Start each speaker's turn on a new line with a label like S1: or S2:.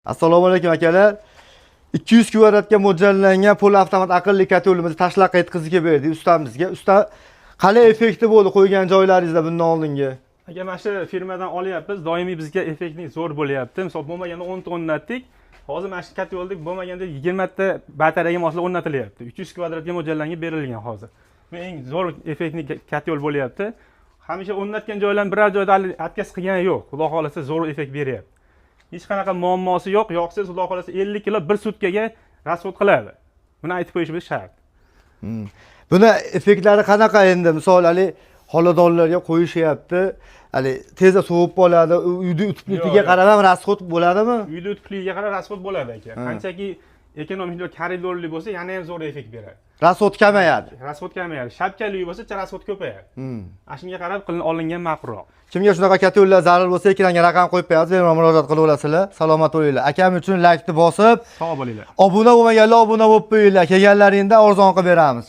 S1: Assalomu alaykum akalar. 200 kvadratga mo'ljallangan pol avtomat aqlli kotelimizni tashlaqa yetkazib berdik ustamizga. Usta qalay effekti bo'ldi qo'ygan joylaringizda bundan oldingi?
S2: Aka mana shu firmadan olyapmiz. Doimiy bizga effektning zo'r bo'lyapti. Misol bo'lmaganda 10 ta o'rnatdik. Hozir mana shu katta yo'ldik, bo'lmaganda 20 ta batareyaga moslab o'rnatilyapti. 300 kvadratga mo'ljallangan berilgan hozir. Bu eng zo'r effektni katta yo'l bo'lyapti. Hamisha o'rnatgan joylarni biror joyda atkaz qilgani yo'q. Xudo xolasa zo'r effekt beryapti. Hech qanaqa muammosi yo'q. Yo'qsiz xudo xolasa 50 kilo bir sutkaga rasxod qiladi. Buni aytib qo'yishimiz shart.
S1: Buni effektlari qanaqa endi? Misol xonadonlarga qo'yishyapti. Tezda sovib qoladi. Uyda utipligiga qarab ham rasxod bo'ladimi?
S2: Uyda utipligiga qarab rasxod bo'ladi aka. Qanchaki ekonomik koridorli bo'lsa, yana ham zo'r effekt beradi.
S1: Rasxod kamayadi.
S2: Rasxod kamayadi. Shapkali uy bo'lsa, rasxod ko'payadi. Shunga qarab olingan ma'qulroq.
S1: Kimga shunaqa katta yo'llar zarur bo'lsa, ekranga raqam qo'yib qo'yamiz, bemalol murojaat qila olasizlar. Salomat bo'linglar. Akam uchun laykni bosib,
S2: Sog' bo'linglar.
S1: obuna bo'lmaganlar obuna bo'lib qo'yinglar. Kelganlaringda arzon qilib beramiz.